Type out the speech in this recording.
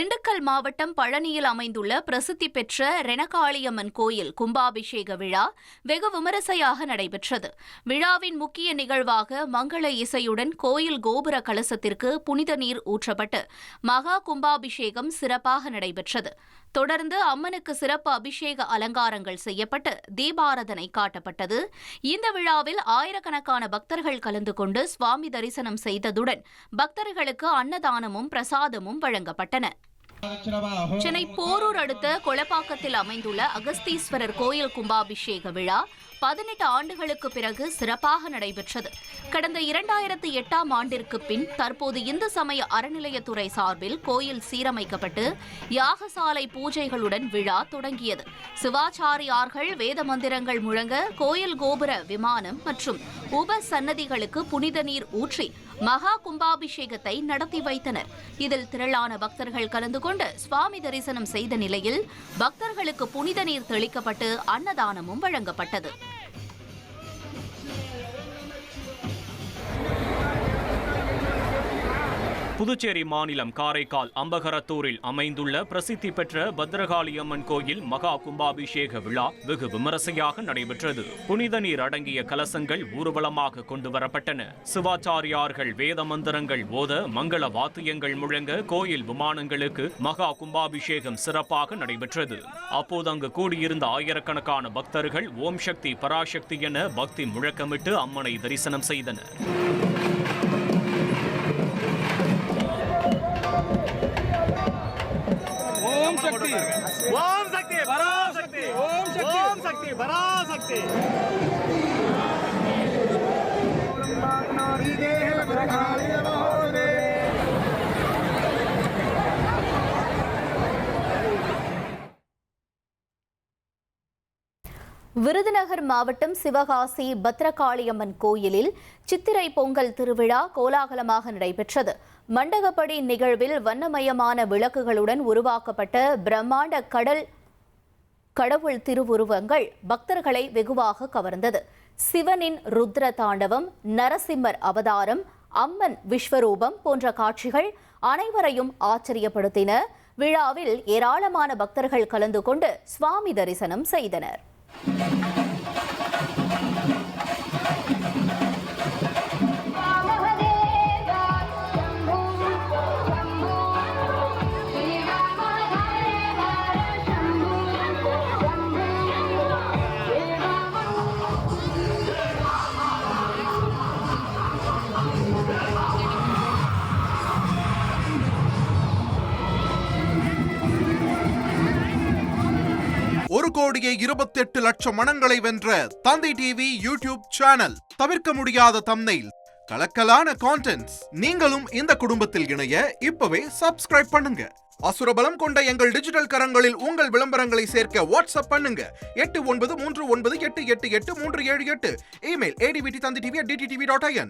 திண்டுக்கல் மாவட்டம் பழனியில் அமைந்துள்ள பிரசித்தி பெற்ற ரெணகாளியம்மன் கோயில் கும்பாபிஷேக விழா வெகு விமரிசையாக நடைபெற்றது. விழாவின் முக்கிய நிகழ்வாக மங்கள இசையுடன் கோயில் கோபுர கலசத்திற்கு புனித நீர் ஊற்றப்பட்டு மகா கும்பாபிஷேகம் சிறப்பாக நடைபெற்றது. தொடர்ந்து அம்மனுக்கு சிறப்பு அபிஷேக அலங்காரங்கள் செய்யப்பட்டு தீபாராதனை காட்டப்பட்டது. இந்த விழாவில் ஆயிரக்கணக்கான பக்தர்கள் கலந்து கொண்டு சுவாமி தரிசனம் செய்ததுடன் பக்தர்களுக்கு அன்னதானமும் பிரசாதமும் வழங்கப்பட்டன. சென்னை போரூர் அடுத்த கொளப்பாக்கத்தில் அமைந்துள்ள அகஸ்தீஸ்வரர் கோயில் கும்பாபிஷேக விழா 18 ஆண்டுகளுக்கு பிறகு சிறப்பாக நடைபெற்றது. கடந்த 2008ஆம் ஆண்டிற்கு பின் தற்போது இந்து சமய அறநிலையத்துறை சார்பில் கோயில் சீரமைக்கப்பட்டு யாகசாலை பூஜைகளுடன் விழா தொடங்கியது. சிவாச்சாரியார்கள் வேத மந்திரங்கள் முழங்க கோயில் கோபுர விமானம் மற்றும் உப சன்னதிகளுக்கு புனித நீர் ஊற்றி மகா கும்பாபிஷேகத்தை நடத்தி வைத்தனர். இதில் திரளான பக்தர்கள் கலந்து கொண்டு சுவாமி தரிசனம் செய்த நிலையில் பக்தர்களுக்கு புனித நீர் தெளிக்கப்பட்டு அன்னதானமும் வழங்கப்பட்டது. புதுச்சேரி மாநிலம் காரைக்கால் அம்பகரத்தூரில் அமைந்துள்ள பிரசித்தி பெற்ற பத்ரகாளியம்மன் கோயில் மகா கும்பாபிஷேக விழா வெகு விமரிசையாக நடைபெற்றது. புனித நீர் அடங்கிய கலசங்கள் ஊர்வலமாக கொண்டு வரப்பட்டன. சிவாச்சாரியார்கள் வேத மந்திரங்கள் ஓத மங்கள வாத்தியங்கள் முழங்க கோயில் விமானங்களுக்கு மகா கும்பாபிஷேகம் சிறப்பாக நடைபெற்றது. அப்போது அங்கு கூடியிருந்த ஆயிரக்கணக்கான பக்தர்கள் ஓம் சக்தி பராசக்தி என பக்தி முழக்கமிட்டு அம்மனை தரிசனம் செய்தனர். ओम शक्ति ओम शक्ति पराशक्ति ओम शक्ति पराशक्ति விருதுநகர் மாவட்டம் சிவகாசி பத்ரகாளியம்மன் கோயிலில் சித்திரை பொங்கல் திருவிழா கோலாகலமாக நடைபெற்றது. மண்டகப்படி நிகழ்வில் வண்ணமயமான விளக்குகளுடன் உருவாக்கப்பட்ட பிரம்மாண்ட கடவுள் திருவுருவங்கள் பக்தர்களை வெகுவாக கவர்ந்தது. சிவனின் ருத்ர தாண்டவம், நரசிம்மர் அவதாரம், அம்மன் விஸ்வரூபம் போன்ற காட்சிகள் அனைவரையும் ஆச்சரியப்படுத்தின. விழாவில் ஏராளமான பக்தர்கள் கலந்து கொண்டு சுவாமி தரிசனம் செய்தனர். ஒரு கோடியே 28 லட்சம் மனங்களை வென்ற தந்தி டிவி யூடியூப் சேனல். தவிர்க்க முடியாத தம்ப்நெயில், கலக்கலான கான்டென்ட்ஸ். நீங்களும் இந்த குடும்பத்தில் இணைய இப்பவே சப்ஸ்கிரைப் பண்ணுங்க. அசுரபலம் கொண்ட எங்கள் டிஜிட்டல் கரங்களில் உங்கள் விளம்பரங்களை சேர்க்க வாட்ஸ்அப் பண்ணுங்க. 893988883778. Email advtthanditv@dttv.in.